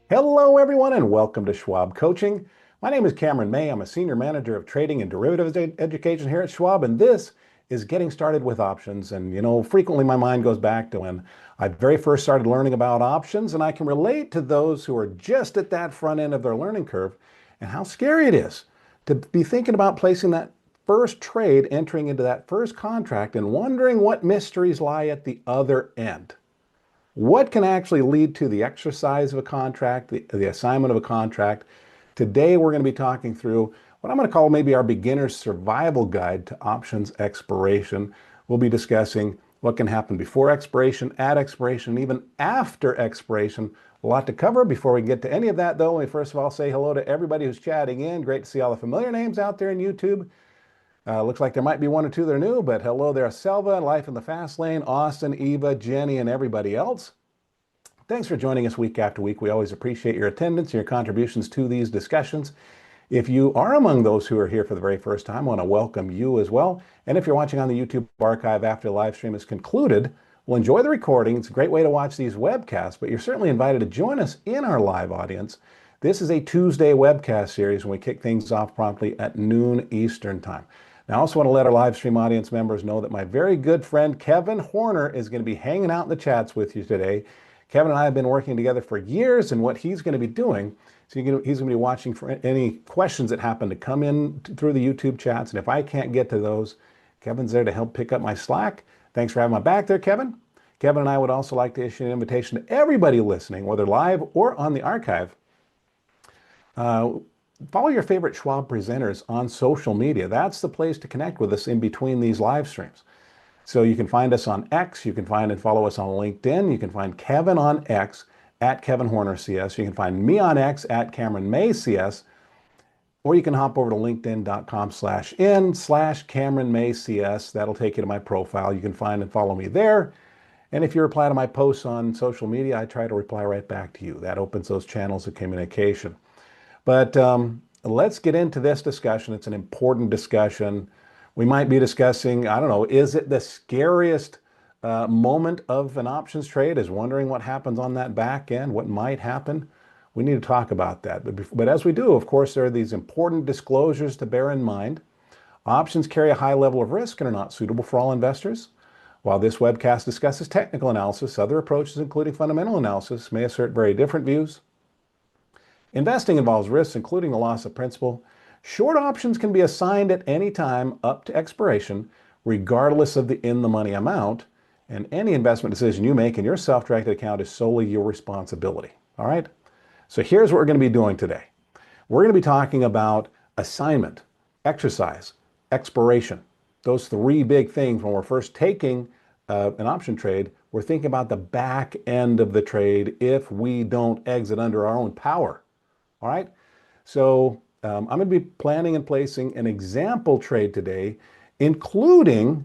Hello, everyone, and welcome to Schwab Coaching. My name is Cameron May. I'm a Senior Manager of Trading and Derivatives Education here at Schwab, and this is Getting Started with Options. And, frequently my mind goes back to when I very first started learning about options, and I can relate to those who are just at that front end of their learning curve and how scary it is to be thinking about placing that first trade, entering into that first contract, and wondering what mysteries lie at the other end. What can actually lead to the exercise of a contract, the assignment of a contract? Today, we're going to be talking through what I'm going to call maybe our beginner's survival guide to options expiration. We'll be discussing what can happen before expiration, at expiration, and even after expiration. A lot to cover. Before we get to any of that, though, let me first of all say hello to everybody who's chatting in. Great to see all the familiar names out there in YouTube. Looks like there might be one or two that are new, but hello there, Selva, Life in the Fast Lane, Austin, Eva, Jenny, and everybody else. Thanks for joining us week after week. We always appreciate your attendance and your contributions to these discussions. If you are among those who are here for the very first time, I want to welcome you as well. And if you're watching on the YouTube archive after the live stream is concluded, well, enjoy the recording. It's a great way to watch these webcasts, but you're certainly invited to join us in our live audience. This is a Tuesday webcast series when we kick things off promptly at noon Eastern time. Now, I also want to let our live stream audience members know that my very good friend Kevin Horner is going to be hanging out in the chats with you today. Kevin and I have been working together for years, and what he's going to be doing, he's going to be watching for any questions that happen to come in through the YouTube chats, and if I can't get to those, Kevin's there to help pick up my slack. Thanks for having my back there, Kevin. Kevin and I would also like to issue an invitation to everybody listening, whether live or on the archive. Follow your favorite Schwab presenters on social media. That's the place to connect with us in between these live streams. So you can find us on X, you can find and follow us on LinkedIn, you can find Kevin on X at Kevin Horner CS, you can find me on X at Cameron May CS, or you can hop over to linkedin.com/in/Cameron May CS. That'll take you to my profile. You can find and follow me there. And if you reply to my posts on social media, I try to reply right back to you. That opens those channels of communication. But let's get into this discussion. It's an important discussion. We might be discussing, I don't know, is it the scariest moment of an options trade is wondering what happens on that back end, what might happen? We need to talk about that. But as we do, of course, there are these important disclosures to bear in mind. Options carry a high level of risk and are not suitable for all investors. While this webcast discusses technical analysis, other approaches, including fundamental analysis, may assert very different views. Investing involves risks, including the loss of principal. Short options can be assigned at any time up to expiration, regardless of the in-the-money amount, and any investment decision you make in your self-directed account is solely your responsibility. All right? So here's what we're going to be doing today. We're going to be talking about assignment, exercise, expiration. Those three big things when we're first taking an option trade, we're thinking about the back end of the trade if we don't exit under our own power. All right, so I'm going to be planning and placing an example trade today, including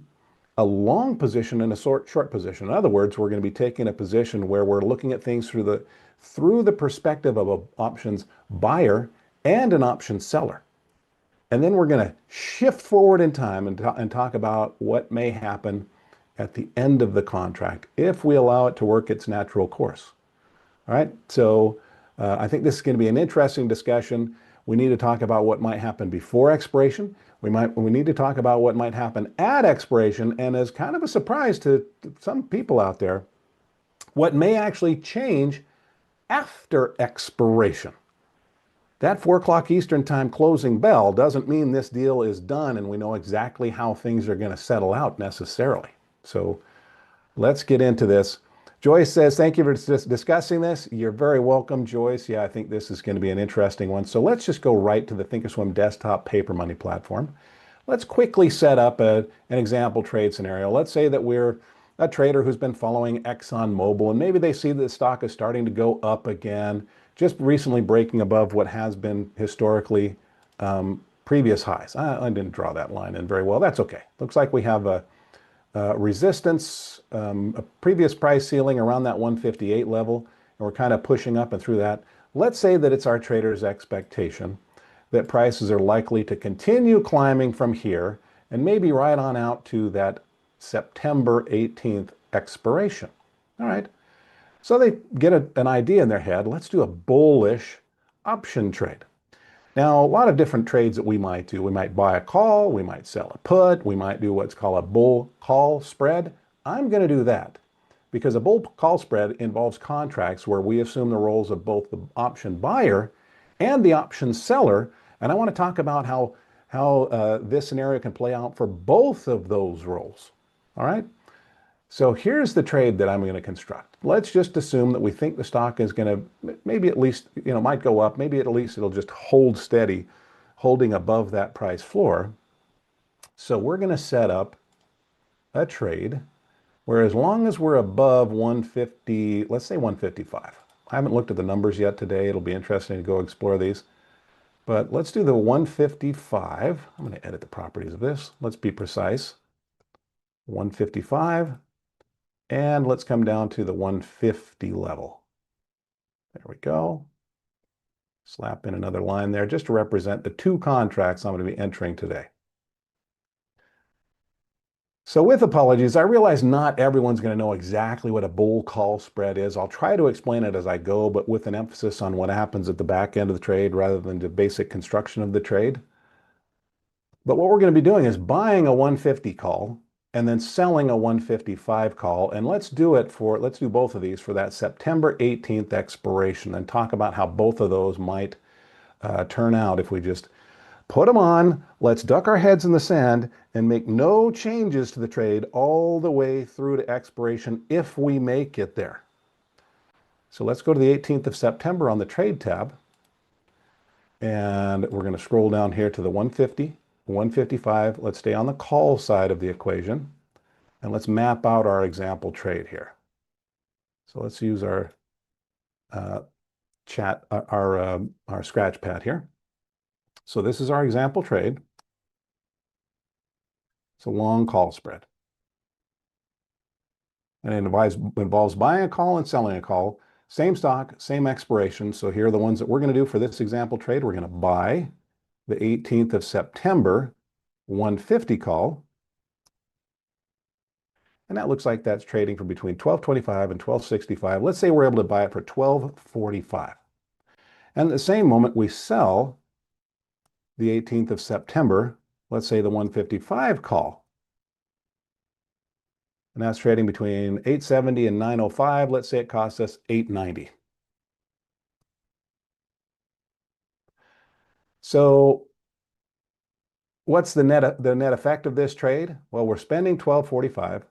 a long position and a short position. In other words, we're going to be taking a position where we're looking at things through the perspective of an options buyer and an options seller. And then we're going to shift forward in time and talk about what may happen at the end of the contract if we allow it to work its natural course. All right, so I think this is going to be an interesting discussion. We need to talk about what might happen before expiration. We need to talk about what might happen at expiration, and as kind of a surprise to some people out there, what may actually change after expiration. That 4 o'clock Eastern time closing bell doesn't mean this deal is done and we know exactly how things are going to settle out necessarily. So let's get into this. Joyce says, thank you for discussing this. You're very welcome, Joyce. Yeah, I think this is going to be an interesting one. So let's just go right to the Thinkorswim desktop paper money platform. Let's quickly set up an example trade scenario. Let's say that we're a trader who's been following ExxonMobil, and maybe they see that the stock is starting to go up again, just recently breaking above what has been historically previous highs. I didn't draw that line in very well. That's okay. Looks like we have a resistance, a previous price ceiling around that 158 level, and we're kind of pushing up and through that. Let's say that it's our trader's expectation that prices are likely to continue climbing from here and maybe right on out to that September 18th expiration. All right. So they get an idea in their head, let's do a bullish option trade. Now, a lot of different trades that we might do. We might buy a call, we might sell a put, we might do what's called a bull call spread. I'm going to do that because a bull call spread involves contracts where we assume the roles of both the option buyer and the option seller. And I want to talk about how this scenario can play out for both of those roles. All right. So here's the trade that I'm going to construct. Let's just assume that we think the stock is going to maybe at least, might go up. Maybe at least it'll just hold steady, holding above that price floor. So we're going to set up a trade where as long as we're above 150, let's say 155. I haven't looked at the numbers yet today. It'll be interesting to go explore these. But let's do the 155. I'm going to edit the properties of this. Let's be precise. 155. And let's come down to the 150 level. There we go. Slap in another line there just to represent the two contracts I'm going to be entering today. So with apologies, I realize not everyone's going to know exactly what a bull call spread is. I'll try to explain it as I go, but with an emphasis on what happens at the back end of the trade rather than the basic construction of the trade. But what we're going to be doing is buying a 150 call and then selling a 155 call. And let's do both of these for that September 18th expiration and talk about how both of those might turn out if we just put them on. Let's duck our heads in the sand and make no changes to the trade all the way through to expiration if we make it there. So let's go to the 18th of September on the trade tab. And we're going to scroll down here to the 150. 155. Let's stay on the call side of the equation and let's map out our example trade here. So let's use our scratch pad here. So this is our example trade. It's a long call spread. And it involves buying a call and selling a call. Same stock, same expiration. So here are the ones that we're going to do for this example trade. We're going to buy the 18th of September 150 call. And that looks like that's trading for between 12.25 and 12.65. Let's say we're able to buy it for 12.45. And at the same moment, we sell the 18th of September, let's say the 155 call. And that's trading between 8.70 and 9.05. Let's say it costs us 8.90. So what's the net effect of this trade? Well, we're spending 12.45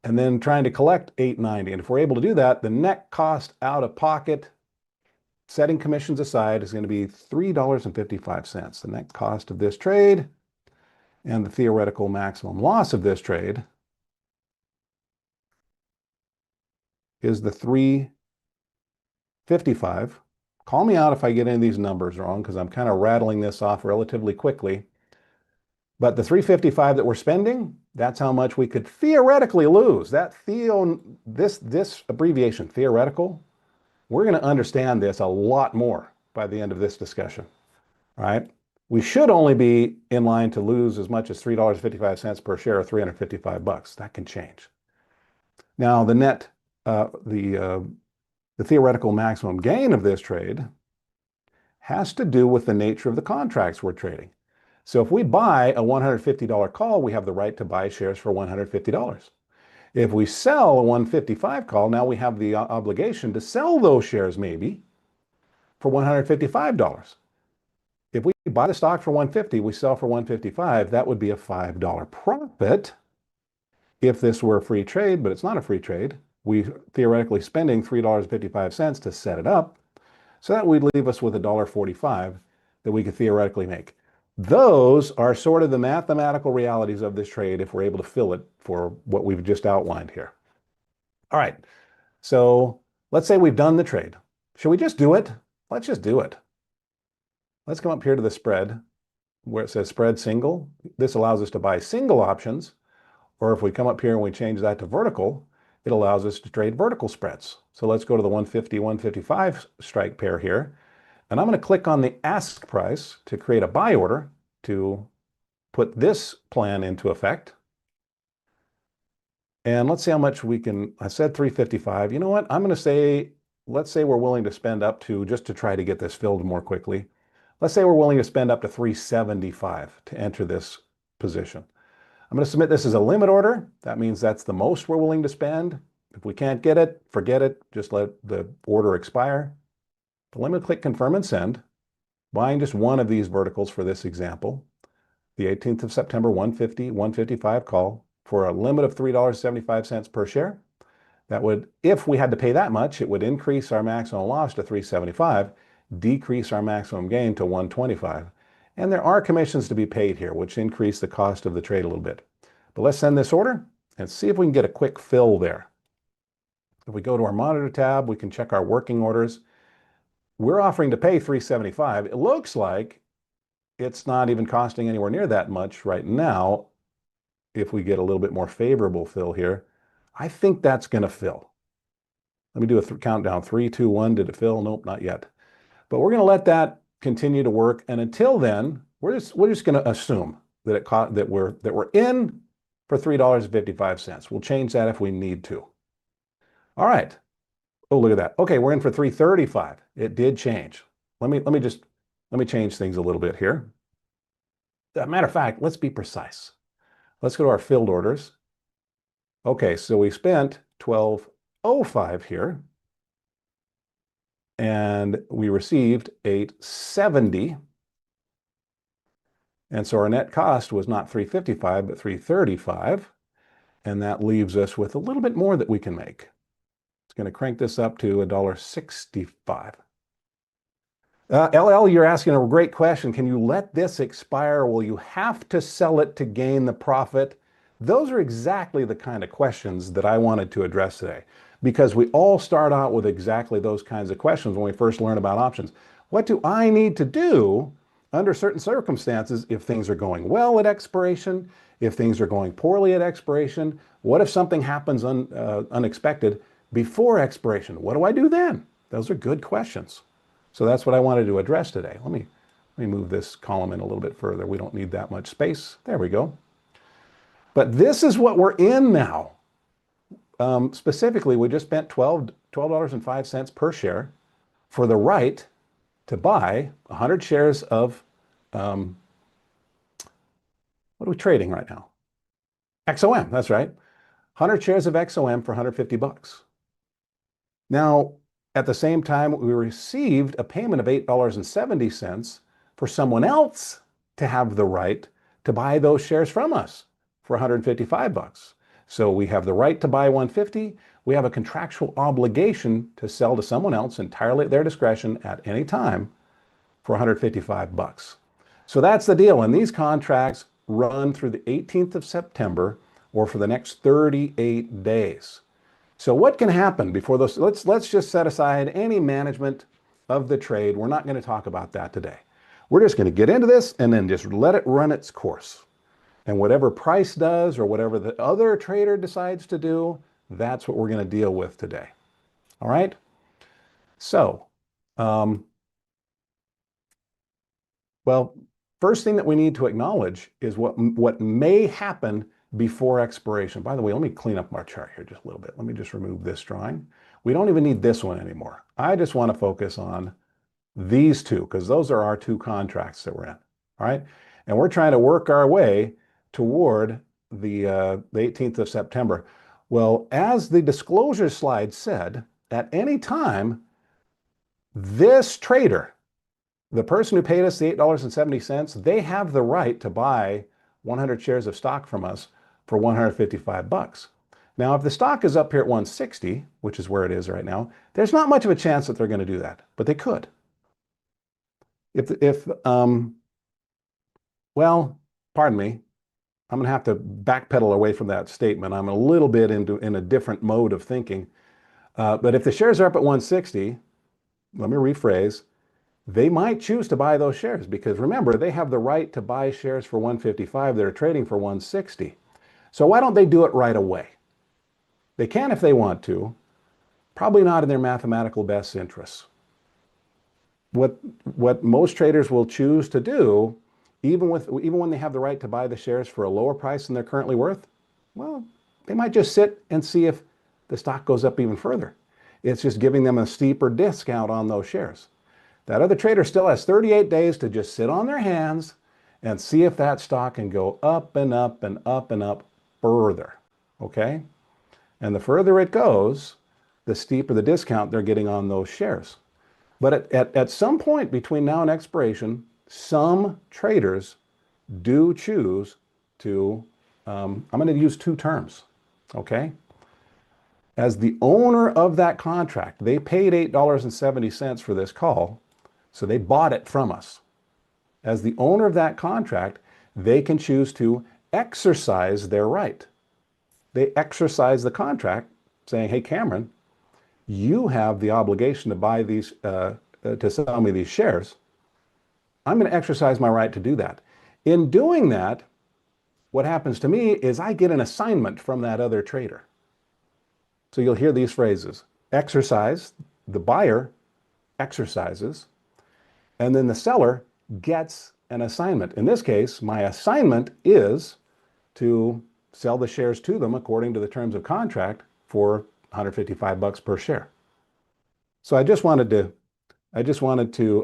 and then trying to collect 8.90. And if we're able to do that, the net cost out of pocket, setting commissions aside, is going to be $3.55. The net cost of this trade and the theoretical maximum loss of this trade is the 355. Call me out if I get any of these numbers wrong, because I'm kind of rattling this off relatively quickly. But the 355 that we're spending, that's how much we could theoretically lose. This abbreviation, theoretical, we're going to understand this a lot more by the end of this discussion. All right? We should only be in line to lose as much as $3.55 per share, or 355 bucks. That can change. Now, the theoretical maximum gain of this trade has to do with the nature of the contracts we're trading. So if we buy a $150 call, we have the right to buy shares for $150. If we sell a 155 call, now we have the obligation to sell those shares maybe for $155. If we buy the stock for $150, we sell for $155, that would be a $5 profit. If this were a free trade, but it's not a free trade, we theoretically spending $3.55 to set it up. So that would leave us with $1.45 that we could theoretically make. Those are sort of the mathematical realities of this trade if we're able to fill it for what we've just outlined here. All right, so let's say we've done the trade. Should we just do it? Let's just do it. Let's come up here to the spread where it says spread single. This allows us to buy single options, or if we come up here and we change that to vertical, it allows us to trade vertical spreads. So let's go to the 150, 155 strike pair here. And I'm going to click on the ask price to create a buy order to put this plan into effect. And let's see how much we can, I said 355. You know what? I'm going to say, let's say we're willing to spend up to, just to try to get this filled more quickly. Let's say we're willing to spend up to 375 to enter this position. I'm going to submit this as a limit order. That means that's the most we're willing to spend. If we can't get it, forget it. Just let the order expire. The limit, click confirm and send. Buying just one of these verticals for this example. The 18th of September, 150, 155 call for a limit of $3.75 per share. That would, if we had to pay that much, it would increase our maximum loss to 375, decrease our maximum gain to 125. And there are commissions to be paid here, which increase the cost of the trade a little bit. But let's send this order and see if we can get a quick fill there. If we go to our monitor tab, we can check our working orders. We're offering to pay 375. It looks like it's not even costing anywhere near that much right now. If we get a little bit more favorable fill here, I think that's going to fill. Let me do a countdown. 3, 2, 1. Did it fill? Nope, not yet. But we're going to let that continue to work. And until then, we're just going to assume that we're in for $3.55. We'll change that if we need to. All right. Oh, look at that. Okay, we're in for 335. It did change. Let me change things a little bit here. As a matter of fact, let's be precise. Let's go to our filled orders. Okay, so we spent 1205 here, and we received 870. And so our net cost was not 355, but 335. And that leaves us with a little bit more that we can make. It's going to crank this up to $1.65. LL, you're asking a great question. Can you let this expire? Will you have to sell it to gain the profit? Those are exactly the kind of questions that I wanted to address today, because we all start out with exactly those kinds of questions when we first learn about options. What do I need to do under certain circumstances if things are going well at expiration, if things are going poorly at expiration? What if something happens unexpected before expiration? What do I do then? Those are good questions. So that's what I wanted to address today. Let me move this column in a little bit further. We don't need that much space. There we go. But this is what we're in now. Specifically, we just spent $12.05 per share for the right to buy 100 shares of, what are we trading right now? XOM, that's right. 100 shares of XOM for 150 bucks. Now, at the same time, we received a payment of $8.70 for someone else to have the right to buy those shares from us for 155 bucks. So we have the right to buy 150. We have a contractual obligation to sell to someone else entirely at their discretion at any time for 155 bucks. So that's the deal. And these contracts run through the 18th of September or for the next 38 days. So what can happen before those? Let's just set aside any management of the trade. We're not going to talk about that today. We're just going to get into this and then just let it run its course. And whatever price does or whatever the other trader decides to do, that's what we're going to deal with today. All right? So, well, first thing that we need to acknowledge is what may happen before expiration. By the way, let me clean up our chart here just a little bit. Let me just remove this drawing. We don't even need this one anymore. I just want to focus on these two because those are our two contracts that we're in. All right? And we're trying to work our way toward the 18th of September. Well, as the disclosure slide said, at any time, this trader, the person who paid us the $8.70, they have the right to buy 100 shares of stock from us for 155 bucks. Now, if the stock is up here at 160, which is where it is right now, there's not much of a chance that they're going to do that, but they could. Well, pardon me, I'm going to have to backpedal away from that statement. I'm a little bit in a different mode of thinking. But if the shares are up at 160, let me rephrase, they might choose to buy those shares because remember, they have the right to buy shares for 155 that are trading for 160. So why don't they do it right away? They can if they want to, probably not in their mathematical best interests. What most traders will choose to do, even when they have the right to buy the shares for a lower price than they're currently worth, well, They might just sit and see if the stock goes up even further. It's just giving them a steeper discount on those shares. That other trader still has 38 days to just sit on their hands and see if that stock can go up and up and up and up further. Okay? And the further it goes, the steeper the discount they're getting on those shares. But at some point between now and expiration, some traders do choose to, I'm going to use two terms, okay? As the owner of that contract, they paid $8.70 for this call, so they bought it from us. As the owner of that contract, they can choose to exercise their right. They exercise the contract saying, hey, Cameron, you have the obligation to buy these, to sell me these shares. I'm going to exercise my right to do that. In doing that, what happens to me is I get an assignment from that other trader. So you'll hear these phrases: exercise, the buyer exercises, and then the seller gets an assignment. In this case, my assignment is to sell the shares to them according to the terms of contract for $155 per share. So I just wanted to,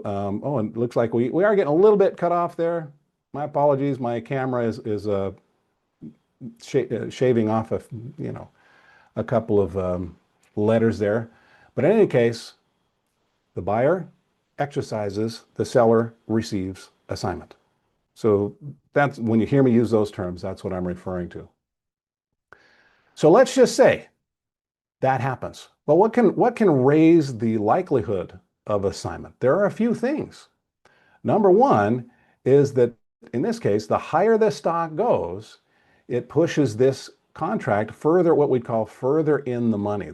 oh, and it looks like we are getting a little bit cut off there. My apologies. My camera is shaving off a couple of letters there. But in any case, the buyer exercises, the seller receives assignment. So that's when you hear me use those terms, that's what I'm referring to. So let's just say that happens. Well, what can raise the likelihood of assignment? There are a few things. Number one is that in this case, the higher the stock goes, it pushes this contract further, what we'd call further in the money.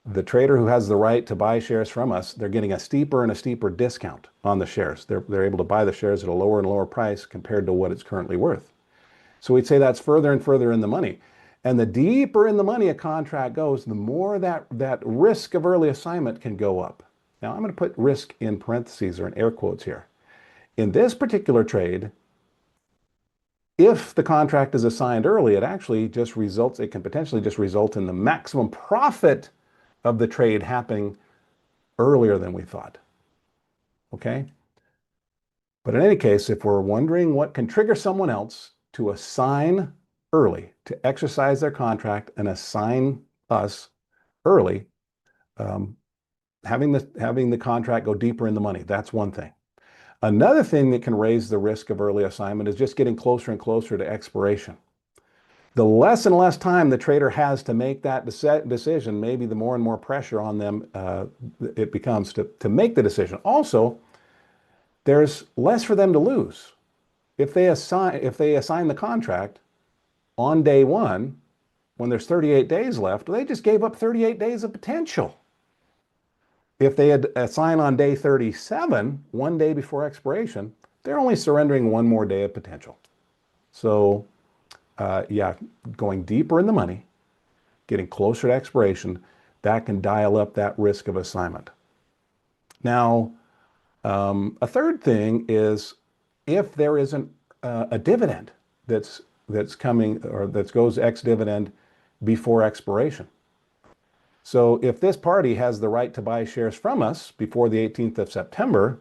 The trader who has the right to buy shares from us, they're getting a steeper and a steeper discount on the shares. They're able to buy the shares at a lower and lower price compared to what it's currently worth. So we'd say that's further and further in the money. And the deeper in the money a contract goes, the more that risk of early assignment can go up. Now I'm going to put risk in parentheses or in air quotes here. In this particular trade, if the contract is assigned early, it can potentially just result in the maximum profit of the trade happening earlier than we thought. Okay? But in any case, if we're wondering what can trigger someone else to assign early, to exercise their contract and assign us early, having the contract go deeper in the money, that's one thing. Another thing that can raise the risk of early assignment is just getting closer and closer to expiration. The less and less time the trader has to make that decision, maybe the more and more pressure on them it becomes to make the decision. Also, there's less for them to lose. If they assign the contract on day one, when there's 38 days left, they just gave up 38 days of potential. If they had assigned on day 37, one day before expiration, they're only surrendering one more day of potential. So yeah, going deeper in the money, getting closer to expiration, that can dial up that risk of assignment. Now, a third thing is if there isn't a dividend that's coming or that goes ex-dividend before expiration. So if this party has the right to buy shares from us before the 18th of September,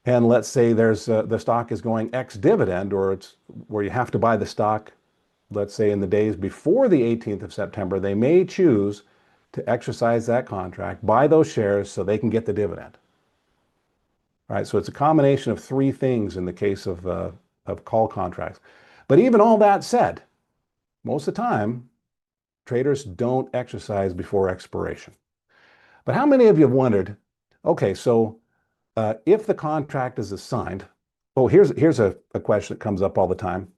and let's say there's the stock is going ex-dividend, or it's where you have to buy the stock, let's say in the days before the 18th of September, they may choose to exercise that contract, buy those shares so they can get the dividend. All right, so it's a combination of three things in the case of call contracts. But even all that said, most of the time, traders don't exercise before expiration. But how many of you have wondered, okay, so if the contract is assigned, here's a question that comes up all the time.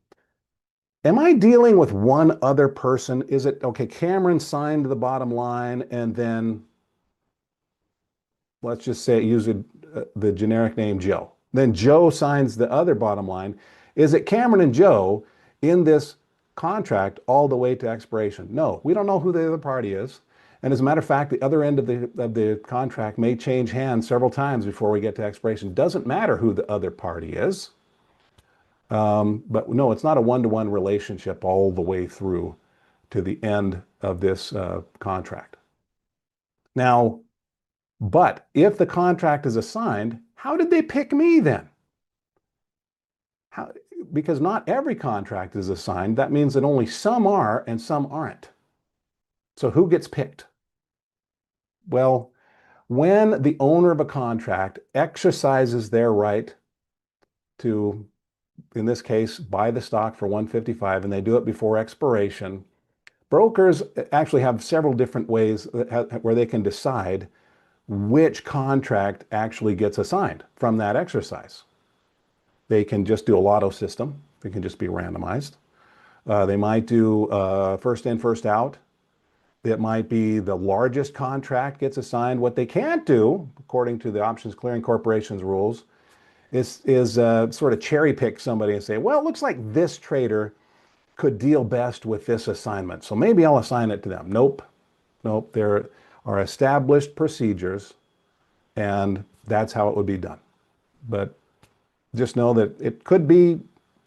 Am I dealing with one other person? Is it, okay, Cameron signed the bottom line and then, let's just say, use the generic name Joe. Then Joe signs the other bottom line. Is it Cameron and Joe in this contract all the way to expiration? No, we don't know who the other party is. And as a matter of fact, the other end of the contract may change hands several times before we get to expiration. Doesn't matter who the other party is. But no, it's not a one-to-one relationship all the way through to the end of this contract. Now, but if the contract is assigned, how did they pick me then? How, because not every contract is assigned. That means that only some are and some aren't. So who gets picked? Well, when the owner of a contract exercises their right to, in this case, buy the stock for 155 and they do it before expiration, brokers actually have several different ways where they can decide which contract actually gets assigned from that exercise. They can just do a lotto system. They can just be randomized. They might do first in, first out. It might be the largest contract gets assigned. What they can't do, according to the Options Clearing Corporation's rules, is sort of cherry pick somebody and say, well, it looks like this trader could deal best with this assignment, so maybe I'll assign it to them. Nope. Nope. There are established procedures, and that's how it would be done. But just know that it could be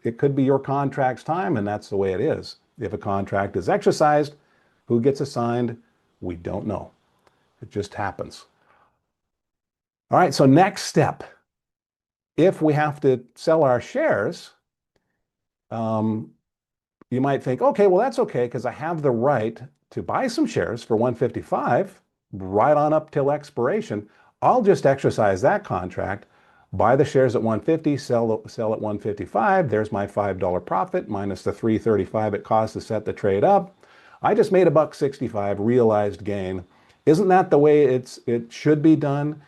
your contract's time, and that's the way it is. If a contract is exercised, who gets assigned? We don't know. It just happens. All right, so next step. If we have to sell our shares, you might think, okay, well, that's okay, because I have the right to buy some shares for 155 right on up till expiration. I'll just exercise that contract, buy the shares at 150, sell at 155. There's my $5 profit minus the $3.35 it costs to set the trade up. I just made $1.65 realized gain. Isn't that the way it should be done?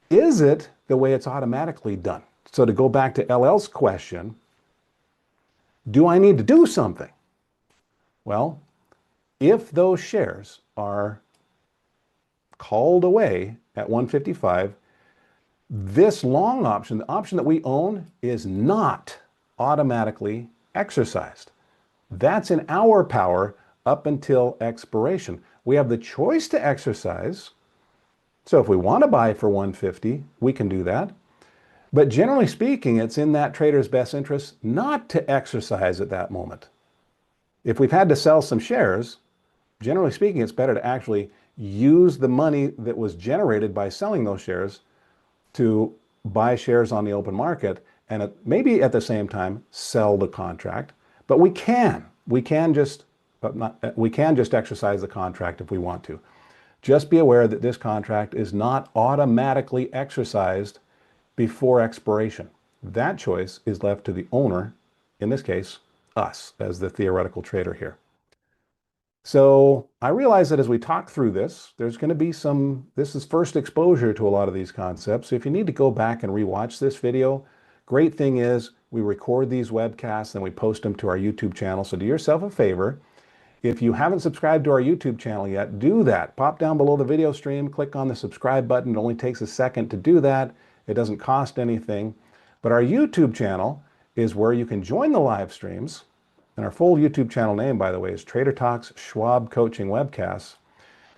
Is it the way it's automatically done? So to go back to LL's question, do I need to do something? Well, if those shares are called away at 155, this long option, the option that we own, is not automatically exercised. That's in our power up until expiration. We have the choice to exercise. So if we want to buy for 150, we can do that. But generally speaking, it's in that trader's best interest not to exercise at that moment. If we've had to sell some shares, generally speaking, it's better to actually use the money that was generated by selling those shares to buy shares on the open market and maybe at the same time sell the contract. But we can just exercise the contract if we want to. Just be aware that this contract is not automatically exercised before expiration. That choice is left to the owner, in this case, us as the theoretical trader here. So I realize that as we talk through this, there's going to be this is first exposure to a lot of these concepts. So if you need to go back and rewatch this video, great thing is we record these webcasts and we post them to our YouTube channel. So do yourself a favor. If you haven't subscribed to our YouTube channel yet, do that. Pop down below the video stream, click on the subscribe button. It only takes a second to do that. It doesn't cost anything. But our YouTube channel is where you can join the live streams. And our full YouTube channel name, by the way, is Trader Talks Schwab Coaching Webcasts.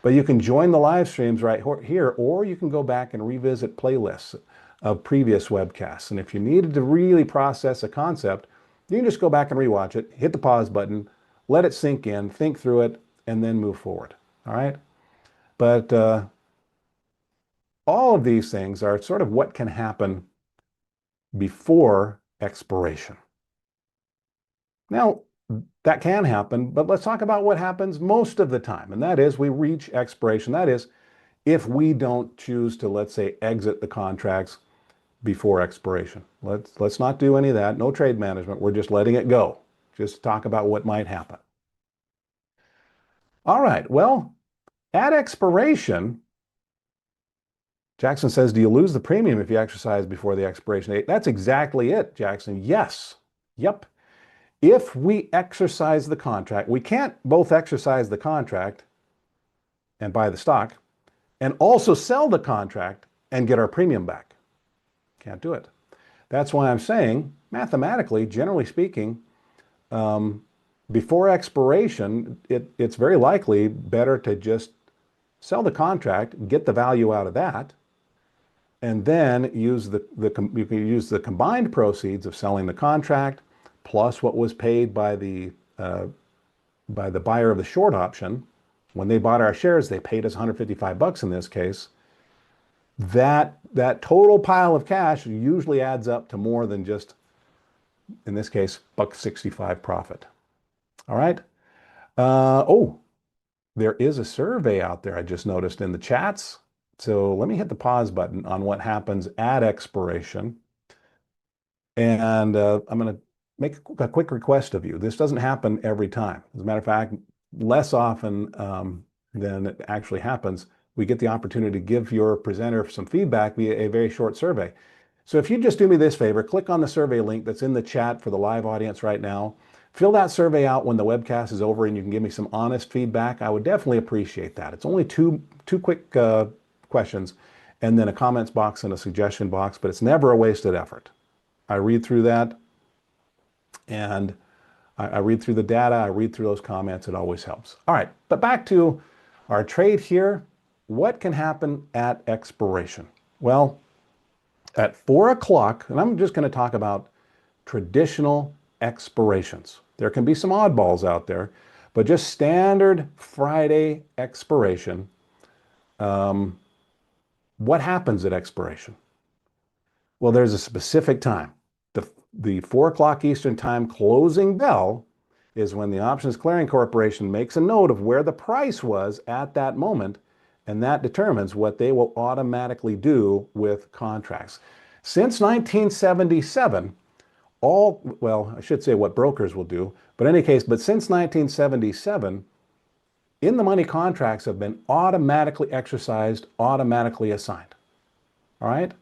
But you can join the live streams right here, or you can go back and revisit playlists of previous webcasts. And if you needed to really process a concept, you can just go back and rewatch it, hit the pause button, let it sink in, think through it, and then move forward. All right? But all of these things are sort of what can happen before expiration. Now, that can happen, but let's talk about what happens most of the time, and that is we reach expiration. That is, if we don't choose to, let's say, exit the contracts before expiration. Let's not do any of that. No trade management. We're just letting it go. Just talk about what might happen. All right. Well, at expiration, Jackson says, do you lose the premium if you exercise before the expiration date? That's exactly it, Jackson. Yes. Yep. If we exercise the contract, we can't both exercise the contract and buy the stock and also sell the contract and get our premium back. Can't do it. That's why I'm saying, mathematically, generally speaking, before expiration, it's very likely better to just sell the contract, get the value out of that, and then use you can use the combined proceeds of selling the contract plus what was paid by the buyer of the short option. When they bought our shares, they paid us 155 bucks in this case. That total pile of cash usually adds up to more than just, in this case, $1.65 profit. All right. Oh, there is a survey out there I just noticed in the chats. So let me hit the pause button on what happens at expiration. And I'm going to make a quick request of you. This doesn't happen every time. As a matter of fact, less often than it actually happens, we get the opportunity to give your presenter some feedback via a very short survey. So if you just do me this favor, click on the survey link that's in the chat for the live audience right now. Fill that survey out when the webcast is over and you can give me some honest feedback. I would definitely appreciate that. It's only two quick questions and then a comments box and a suggestion box, but it's never a wasted effort. I read through that and I read through the data, I read through those comments, it always helps. All right, but back to our trade here. What can happen at expiration? Well, at 4 o'clock, and I'm just going to talk about traditional expirations. There can be some oddballs out there, but just standard Friday expiration. What happens at expiration? Well, there's a specific time. The 4 o'clock Eastern time closing bell is when the Options Clearing Corporation makes a note of where the price was at that moment, and that determines what they will automatically do with contracts. Since 1977, well, I should say what brokers will do, but in any case, but since 1977, in the money contracts have been automatically exercised, automatically assigned. All right?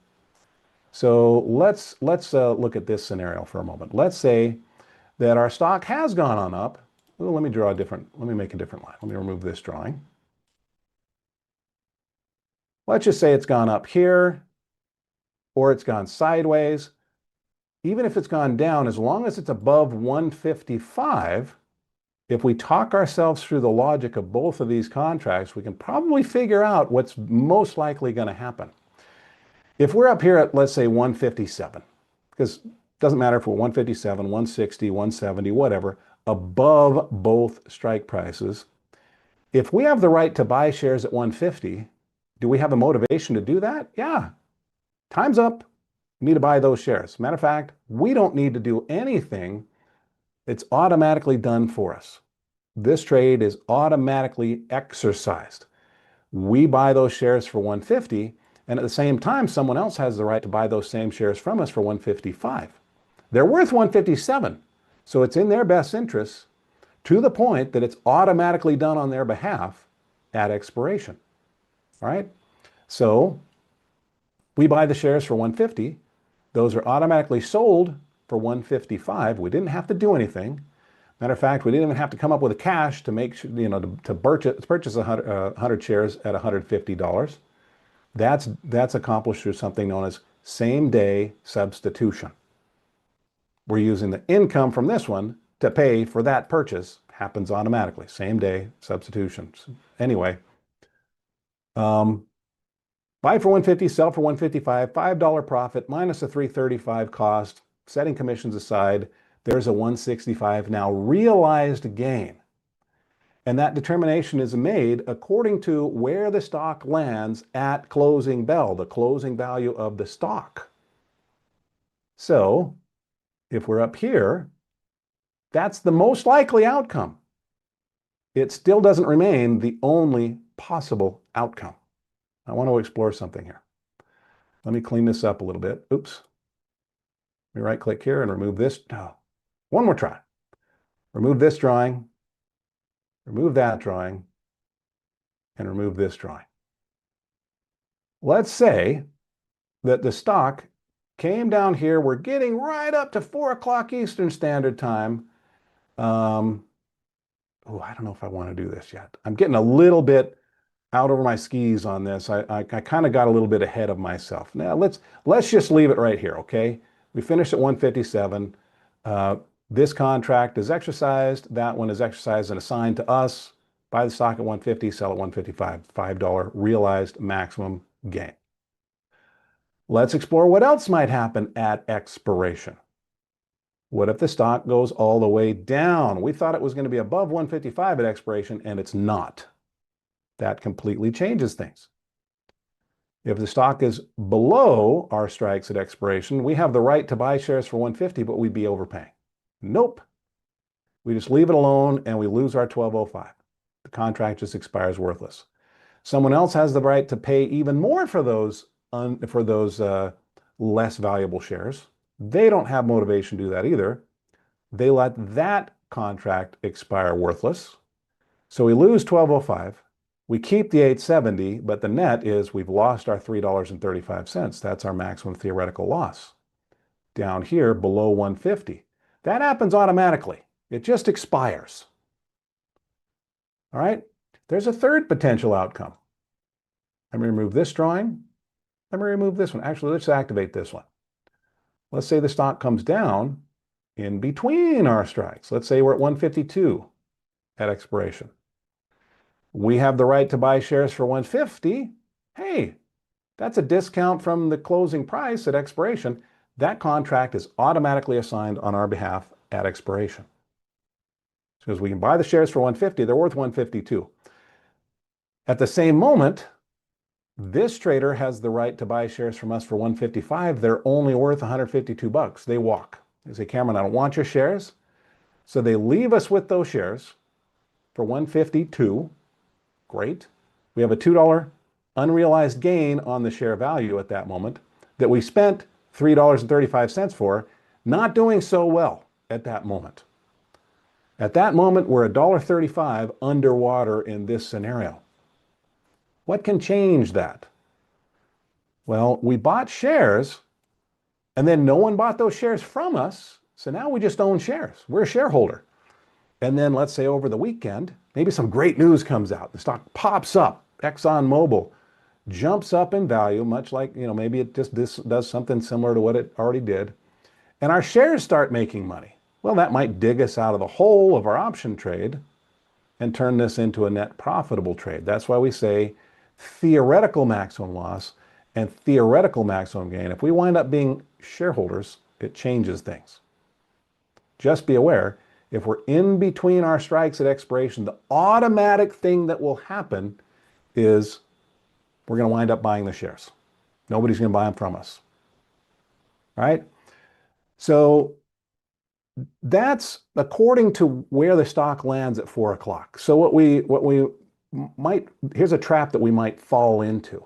So let's look at this scenario for a moment. Let's say that our stock has gone on up. Well, let me make a different line. Let me remove this drawing. Let's just say it's gone up here, or it's gone sideways. Even if it's gone down, as long as it's above 155, if we talk ourselves through the logic of both of these contracts, we can probably figure out what's most likely going to happen. If we're up here at, let's say, 157, because it doesn't matter if we're 157, 160, 170, whatever, above both strike prices, if we have the right to buy shares at 150, do we have a motivation to do that? Yeah. Time's up. We need to buy those shares. Matter of fact, we don't need to do anything. It's automatically done for us. This trade is automatically exercised. We buy those shares for 150, and at the same time, someone else has the right to buy those same shares from us for 155. They're worth 157, so it's in their best interest to the point that it's automatically done on their behalf at expiration. All right? So we buy the shares for 150. Those are automatically sold for 155. We didn't have to do anything. Matter of fact, we didn't even have to come up with a cash to make sure, to purchase 100 shares at $150. That's accomplished through something known as same-day substitution. We're using the income from this one to pay for that purchase. Happens automatically. Same-day substitution. Anyway, buy for 150, sell for 155, $5 profit minus a $335 cost, setting commissions aside, there's a 165 now realized gain. And that determination is made according to where the stock lands at closing bell, the closing value of the stock. So if we're up here, that's the most likely outcome. It still doesn't remain the only possible outcome. I want to explore something here. Let me clean this up a little bit. Oops. Let me right click here and remove this. Oh, one more try. Remove this drawing, remove that drawing, and remove this drawing. Let's say that the stock came down here. We're getting right up to 4 o'clock Eastern Standard Time. Oh, I don't know if I want to do this yet. I'm getting a little bit out over my skis on this. I kind of got a little bit ahead of myself. Now let's just leave it right here, okay? We finished at 157. This contract is exercised. That one is exercised and assigned to us. Buy the stock at 150, sell at 155. $5 realized maximum gain. Let's explore what else might happen at expiration. What if the stock goes all the way down? We thought it was going to be above 155 at expiration, and it's not. That completely changes things. If the stock is below our strikes at expiration, we have the right to buy shares for 150, but we'd be overpaying. Nope. We just leave it alone and we lose our 1205. The contract just expires worthless. Someone else has the right to pay even more for those less valuable shares. They don't have motivation to do that either. They let that contract expire worthless. So we lose 1205. We keep the 870, but the net is we've lost our $3.35. That's our maximum theoretical loss. Down here below 150. That happens automatically. It just expires. All right? There's a third potential outcome. Let me remove this drawing. Let me remove this one. Actually, let's activate this one. Let's say the stock comes down in between our strikes. Let's say we're at 152 at expiration. We have the right to buy shares for 150. Hey, that's a discount from the closing price at expiration. That contract is automatically assigned on our behalf at expiration. Because we can buy the shares for 150, they're worth 152. At the same moment, this trader has the right to buy shares from us for 155. They're only worth 152 bucks. They walk. They say, Cameron, I don't want your shares. So they leave us with those shares for 152. Great. We have a $2 unrealized gain on the share value at that moment that we spent $3.35 for, not doing so well at that moment. At that moment, we're $1.35 underwater in this scenario. What can change that? Well, we bought shares and then no one bought those shares from us. So now we just own shares. We're a shareholder. And then let's say over the weekend, maybe some great news comes out. The stock pops up. ExxonMobil jumps up in value, much like, maybe it just does something similar to what it already did. And our shares start making money. Well, that might dig us out of the hole of our option trade and turn this into a net profitable trade. That's why we say theoretical maximum loss and theoretical maximum gain. If we wind up being shareholders, it changes things. Just be aware, if we're in between our strikes at expiration, the automatic thing that will happen is we're going to wind up buying the shares. Nobody's going to buy them from us. All right? So that's according to where the stock lands at 4 o'clock. So here's a trap that we might fall into.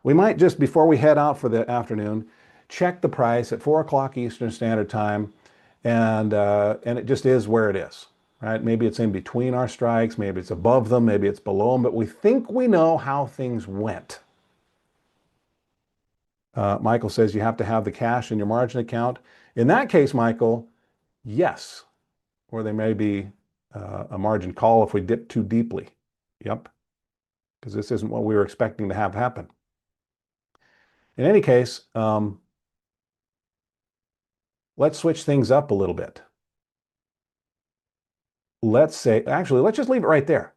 We might just, before we head out for the afternoon, check the price at 4 o'clock Eastern Standard Time, and it just is where it is, right? Maybe it's in between our strikes, maybe it's above them, maybe it's below them, but we think we know how things went. Michael says you have to have the cash in your margin account. In that case, Michael, yes, or there may be a margin call if we dip too deeply. Yep, because this isn't what we were expecting to have happen. In any case, let's switch things up a little bit. Let's just leave it right there.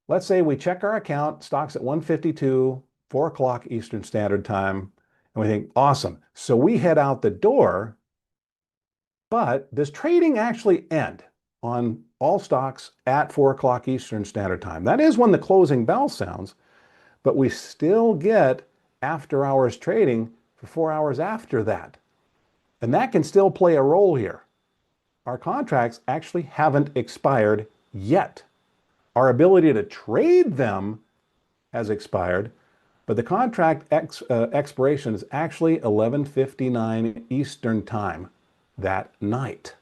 Let's say we check our account, stock's at 152, 4 o'clock Eastern Standard Time, and we think, awesome. So we head out the door, but does trading actually end on all stocks at 4 o'clock Eastern Standard Time? That is when the closing bell sounds, but we still get after hours trading for 4 hours after that. And that can still play a role here. Our contracts actually haven't expired yet. Our ability to trade them has expired, but the contract expiration is actually 11:59 Eastern Time that night.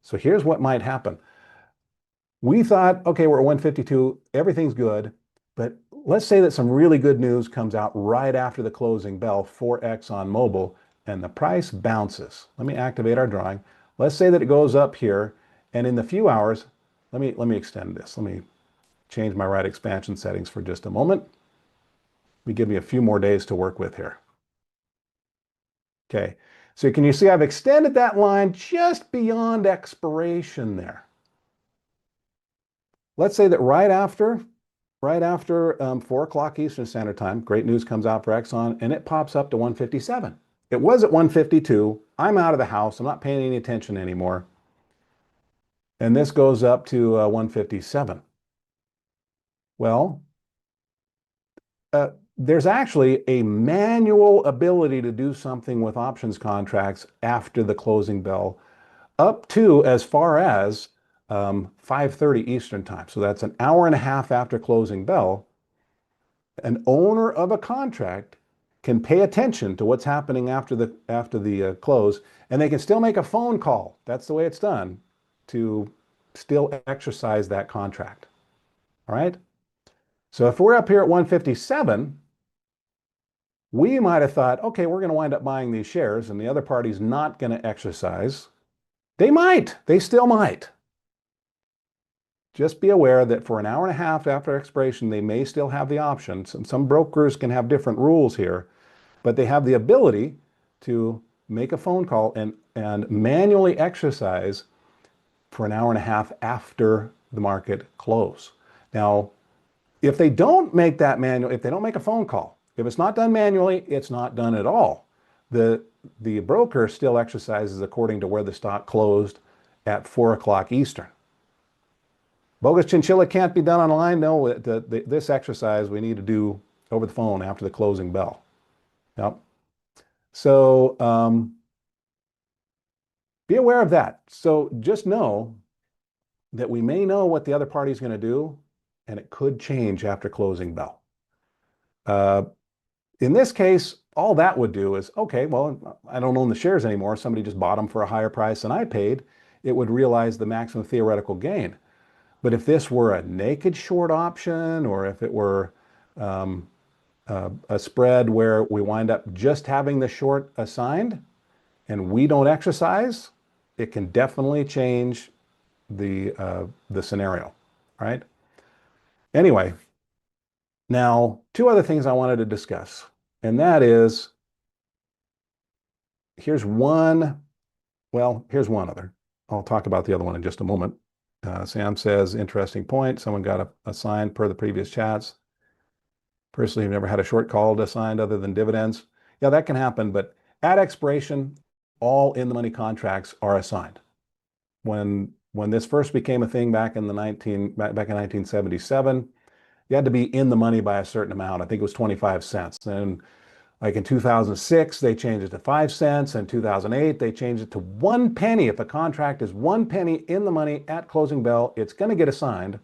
So here's what might happen. We thought, okay, we're at 152, everything's good, but let's say that some really good news comes out right after the closing bell for ExxonMobil and the price bounces. Let me activate our drawing. Let's say that it goes up here, and in the few hours, let me extend this. Let me change my right expansion settings for just a moment. Let me give me a few more days to work with here. Okay, so can you see I've extended that line just beyond expiration there. Let's say that right after 4 o'clock Eastern Standard Time, great news comes out for Exxon, and it pops up to 157. It was at 152. I'm out of the house. I'm not paying any attention anymore. And this goes up to 157. Well, there's actually a manual ability to do something with options contracts after the closing bell, up to as far as 5:30 Eastern time. So that's an hour and a half after closing bell. An owner of a contract can pay attention to what's happening after the close, and they can still make a phone call. That's the way it's done to still exercise that contract. All right. So if we're up here at 157, we might have thought, okay, we're going to wind up buying these shares, and the other party's not going to exercise. They might. They still might. Just be aware that for an hour and a half after expiration, they may still have the option. Some brokers can have different rules here, but they have the ability to make a phone call and manually exercise for an hour and a half after the market close. Now, if they don't make that manual, if they don't make a phone call, if it's not done manually, it's not done at all. The broker still exercises according to where the stock closed at 4 o'clock Eastern. Bogus chinchilla can't be done online. No, this exercise we need to do over the phone after the closing bell. Yep. So be aware of that. So just know that we may know what the other party is going to do, and it could change after closing bell. In this case, all that would do is, okay, well, I don't own the shares anymore. Somebody just bought them for a higher price than I paid. It would realize the maximum theoretical gain. But if this were a naked short option, or if it were a spread where we wind up just having the short assigned and we don't exercise, it can definitely change the scenario, right? Anyway, now 2 other things I wanted to discuss, and that is, here's one other. I'll talk about the other one in just a moment. Sam says, interesting point. Someone got assigned per the previous chats. Personally, I've never had a short called assigned other than dividends. Yeah, that can happen, but at expiration, all in the money contracts are assigned. When this first became a thing back in 1977, you had to be in the money by a certain amount. I think it was 25 cents. And like in 2006, they changed it to 5 cents. In 2008, they changed it to 1 penny. If a contract is 1 penny in the money at closing bell, it's going to get assigned.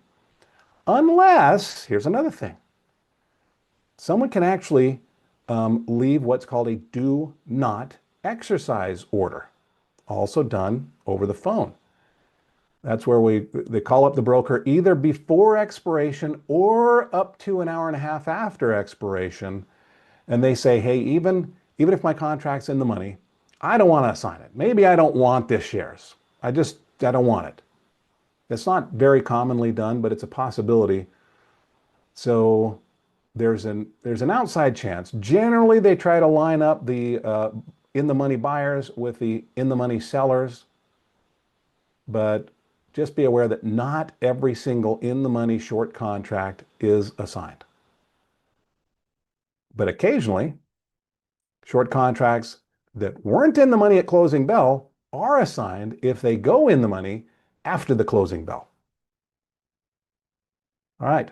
Unless, here's another thing. Someone can actually leave what's called a do not exercise order, also done over the phone. That's where they call up the broker either before expiration or up to an hour and a half after expiration. And they say, hey, even if my contract's in the money, I don't want to assign it. Maybe I don't want this shares. I don't want it. It's not very commonly done, but it's a possibility. So there's an outside chance. Generally, they try to line up the in the money buyers with the in the money sellers, but just be aware that not every single in the money short contract is assigned. But occasionally, short contracts that weren't in the money at closing bell are assigned if they go in the money after the closing bell. All right.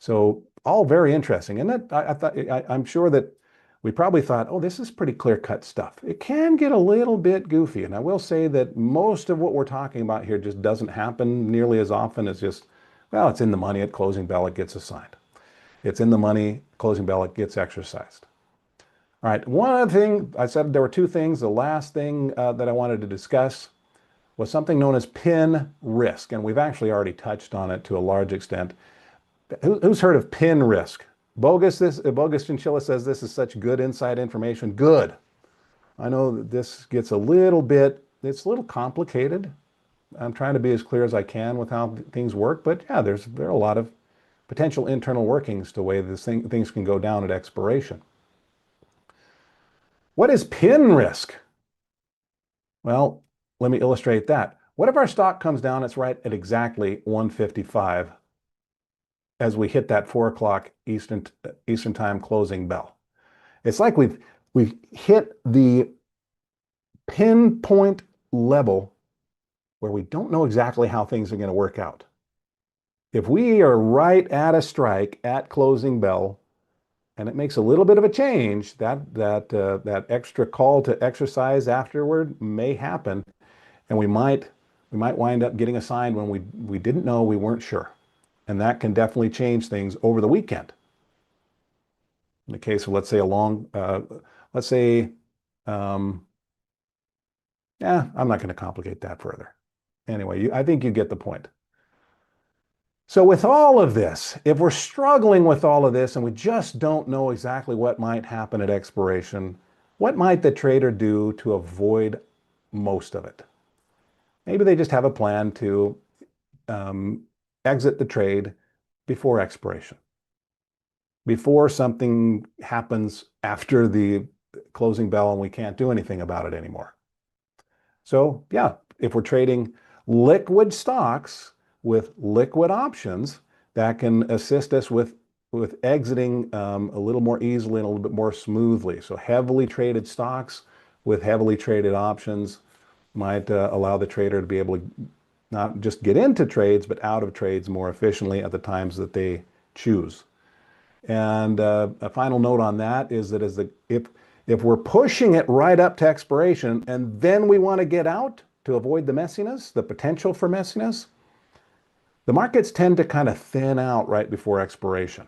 So all very interesting. And I'm sure that we probably thought, oh, this is pretty clear-cut stuff. It can get a little bit goofy. And I will say that most of what we're talking about here just doesn't happen nearly as often as just, well, it's in the money at closing bell, it gets assigned. It's in the money, closing bell, it gets exercised. All right, one other thing, I said there were 2 things. The last thing that I wanted to discuss was something known as pin risk. And we've actually already touched on it to a large extent. Who's heard of pin risk? Bogus Chinchilla says this is such good inside information. Good. I know that this gets it's a little complicated. I'm trying to be as clear as I can with how things work, but yeah, there are a lot of potential internal workings to the way things can go down at expiration. What is pin risk? Well, let me illustrate that. What if our stock comes down, it's right at exactly 155 as we hit that 4 o'clock Eastern time closing bell? It's like We've hit the pinpoint level where we don't know exactly how things are going to work out. If we are right at a strike at closing bell, and it makes a little bit of a change, that extra call to exercise afterward may happen, and we might wind up getting a sign when we didn't know, we weren't sure, and that can definitely change things over the weekend. In the case of, let's say, let's say, yeah, I'm not going to complicate that further. Anyway, I think you get the point. So with all of this, if we're struggling with all of this and we just don't know exactly what might happen at expiration, what might the trader do to avoid most of it? Maybe they just have a plan to exit the trade before expiration, before something happens after the closing bell and we can't do anything about it anymore. So yeah, if we're trading liquid stocks with liquid options, that can assist us with exiting a little more easily and a little bit more smoothly. So heavily traded stocks with heavily traded options might allow the trader to be able to not just get into trades, but out of trades more efficiently at the times that they choose. And a final note on that is that if we're pushing it right up to expiration and then we want to get out to avoid the messiness, the potential for messiness, the markets tend to kind of thin out right before expiration.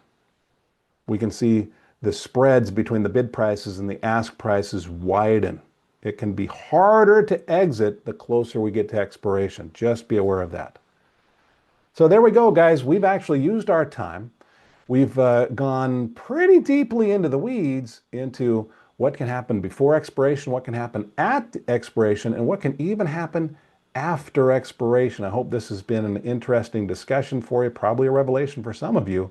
We can see the spreads between the bid prices and the ask prices widen. It can be harder to exit the closer we get to expiration. Just be aware of that. So there we go, guys. We've actually used our time. We've gone pretty deeply into the weeds into what can happen before expiration, what can happen at expiration, and what can even happen after expiration. I hope this has been an interesting discussion for you, probably a revelation for some of you.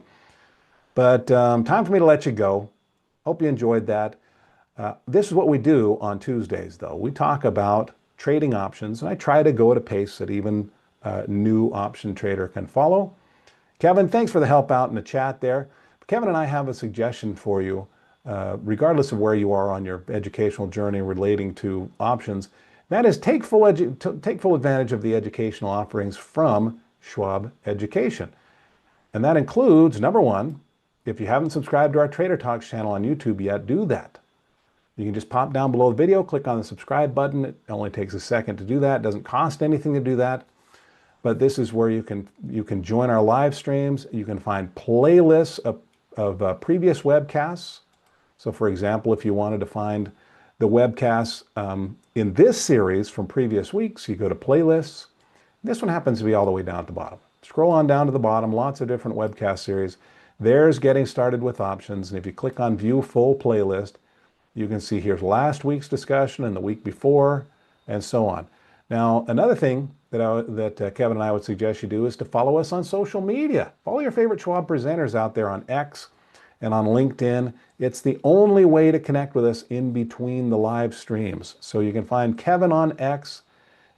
But time for me to let you go. Hope you enjoyed that. This is what we do on Tuesdays, though. We talk about trading options, and I try to go at a pace that even a new option trader can follow. Kevin, thanks for the help out in the chat there. Kevin and I have a suggestion for you, regardless of where you are on your educational journey relating to options. That is, take full advantage of the educational offerings from Schwab Education. And that includes, number one, if you haven't subscribed to our Trader Talks channel on YouTube yet, do that. You can just pop down below the video, click on the subscribe button. It only takes a second to do that. It doesn't cost anything to do that. But this is where you can join our live streams. You can find playlists of previous webcasts. So for example, if you wanted to find the webcasts in this series from previous weeks, you go to playlists. This one happens to be all the way down at the bottom. Scroll on down to the bottom, lots of different webcast series. There's Getting Started with Options. And if you click on View Full Playlist, you can see here's last week's discussion and the week before, and so on. Now, another thing that Kevin and I would suggest you do is to follow us on social media. Follow your favorite Schwab presenters out there on X and on LinkedIn. It's the only way to connect with us in between the live streams. So you can find Kevin on X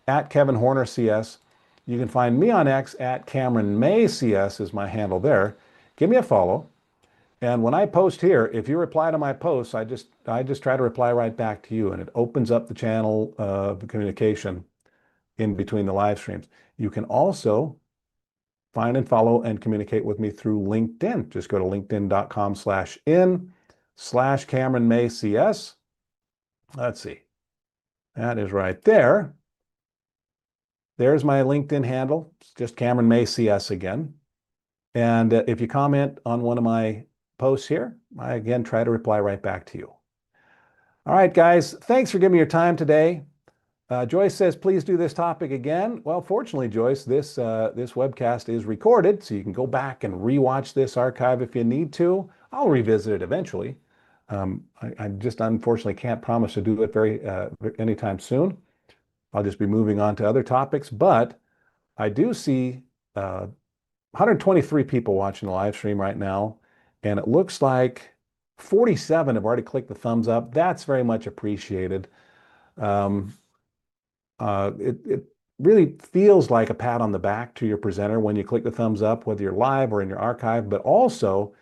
at Kevin Horner CS. You can find me on X at Cameron May CS is my handle there. Give me a follow. And when I post here, if you reply to my posts, I just try to reply right back to you, and it opens up the channel of communication in between the live streams. You can also find and follow and communicate with me through LinkedIn. Just go to linkedin.com/in/Cameron May CS. Let's see. That is right there. There's my LinkedIn handle. It's just Cameron May CS again. And if you comment on one of my posts here, I again try to reply right back to you. All right, guys, thanks for giving me your time today. Joyce says, please do this topic again. Well, fortunately, Joyce, this webcast is recorded, so you can go back and rewatch this archive if you need to. I'll revisit it eventually. I just unfortunately can't promise to do it anytime soon. I'll just be moving on to other topics, but I do see 123 people watching the live stream right now, and it looks like 47 have already clicked the thumbs up. That's very much appreciated. It really feels like a pat on the back to your presenter when you click the thumbs up, whether you're live or in your archive, but also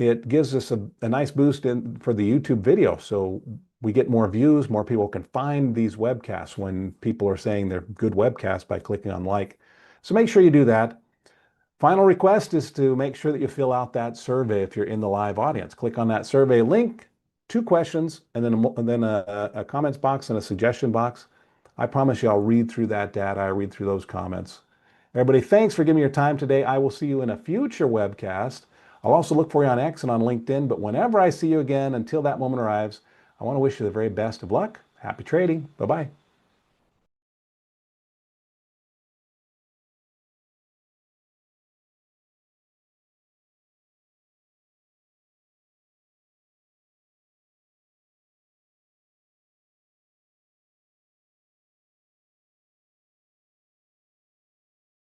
it gives us a nice boost for the YouTube video. So we get more views, more people can find these webcasts when people are saying they're good webcasts by clicking on like. So make sure you do that. Final request is to make sure that you fill out that survey if you're in the live audience. Click on that survey link, 2 questions, and then a comments box and a suggestion box. I promise you I'll read through that data. I read through those comments. Everybody, thanks for giving me your time today. I will see you in a future webcast. I'll also look for you on X and on LinkedIn, but whenever I see you again, until that moment arrives, I want to wish you the very best of luck. Happy trading. Bye-bye.